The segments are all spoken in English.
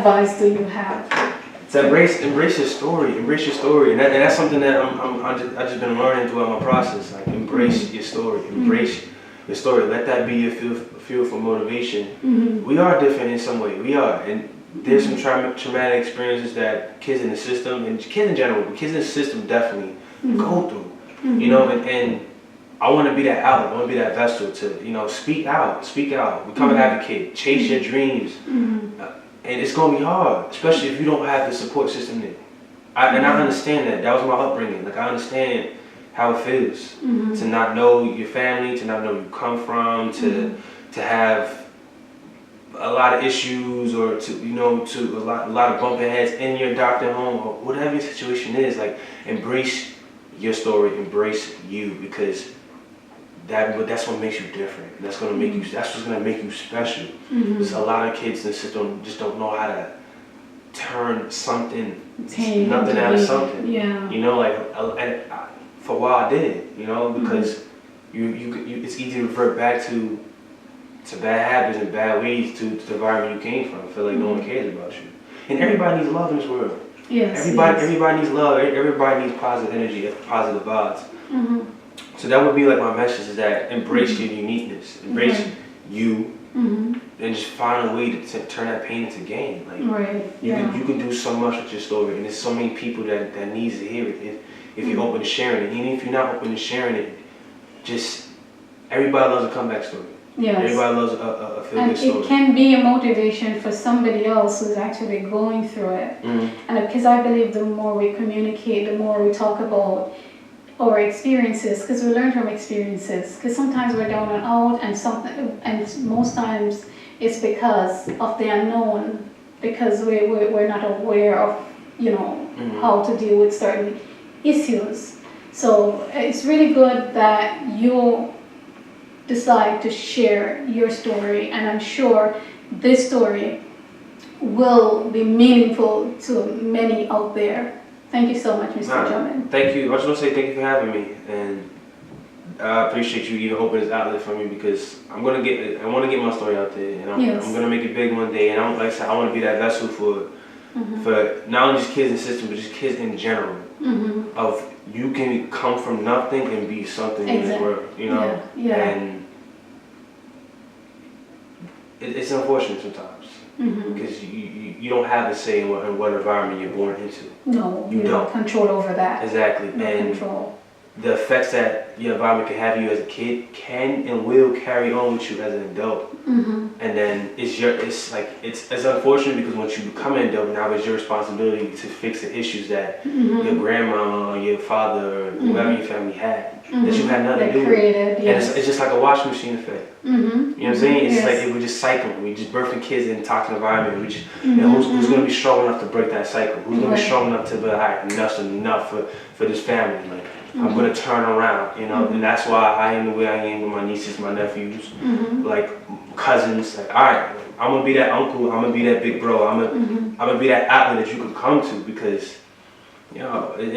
advice do you have? To embrace your story, and that's something that I just been learning throughout my process. Like embrace your story, embrace your story. Let that be your fuel for motivation. We are different in some way. We are, and there's some traumatic experiences that kids in the system and kids in general, but kids in the system definitely go through. You know, and I want to be that outlet. I want to be that vessel to speak out, become an advocate, chase your dreams. And it's going to be hard, especially if you don't have the support system there. And I understand that. That was my upbringing. Like, I understand how it feels to not know your family, to not know where you come from, to have a lot of issues, or to a lot of bumping heads in your adopted home, or whatever your situation is. Like, embrace your story, embrace you, because that's what makes you different. That's gonna make you. That's what's gonna make you special. Because a lot of kids in the system just don't know how to turn nothing out of something. Yeah. For a while I did. Because it's easy to revert back to bad habits and bad ways to the environment you came from. I feel like no one cares about you, and everybody needs love in this world. Yes. Everybody needs love. Everybody needs positive energy, positive vibes. So that would be like my message, is that embrace your uniqueness, embrace you, and just find a way to turn that pain into gain. Like you can do so much with your story, and there's so many people that needs to hear it if you're open to sharing it. Even if you're not open to sharing it, just everybody loves a comeback story. Yes. Everybody loves a feel-good story. And it can be a motivation for somebody else who's actually going through it. And because I believe the more we communicate, the more we talk about our experiences, because we learn from experiences. Because sometimes we're down and out, and most times it's because of the unknown, because we're not aware of how to deal with certain issues. So it's really good that you decide to share your story, and I'm sure this story will be meaningful to many out there. Thank you so much, Mr. Drummond. Thank you. I just want to say thank you for having me, and I appreciate you even opening this outlet for me, because I want to get my story out there, and I'm gonna make it big one day. And like I said, I want to be that vessel for not only just kids in the system, but just kids in general. Of you can come from nothing and be something in this world, and it's unfortunate sometimes, because you don't have a say in what environment you're born into. No, you don't control over that. Exactly. Control. The effects that your environment can have you as a kid can and will carry on with you as an adult. And then it's unfortunate, because once you become an adult, now it's your responsibility to fix the issues that your grandma or your father or whoever your family had, that you had nothing to do with. And it's just like a washing machine effect. You know what I'm saying? It's like we just cycle. We just birthing kids in a toxic environment. Who's going to be strong enough to break that cycle? Who's going to be strong enough to be like, enough's enough for this family? Like, I'm going to turn around, and that's why I am the way I am with my nieces, my nephews, like cousins. Like, all right, I'm going to be that uncle, I'm going to be that big bro, I'm going to be that outlet that you can come to, because, it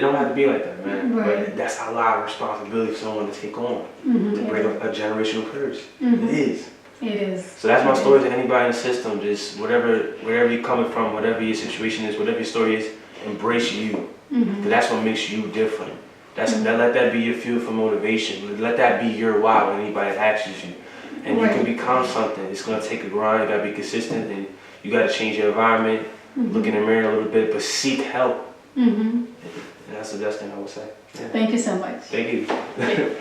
don't have to be like that, man. But that's a lot of responsibility for someone to take on, to break up a generational curse. It is. It is. So that's my story to anybody in the system. Just wherever you're coming from, whatever your situation is, whatever your story is, embrace you. Because that's what makes you different. Let that be your fuel for motivation. Let that be your why when anybody asks you. And you can become something. It's going to take a grind. You got to be consistent, and you got to change your environment, look in the mirror a little bit, but seek help. And that's the best thing I would say. Thank you so much. Thank you.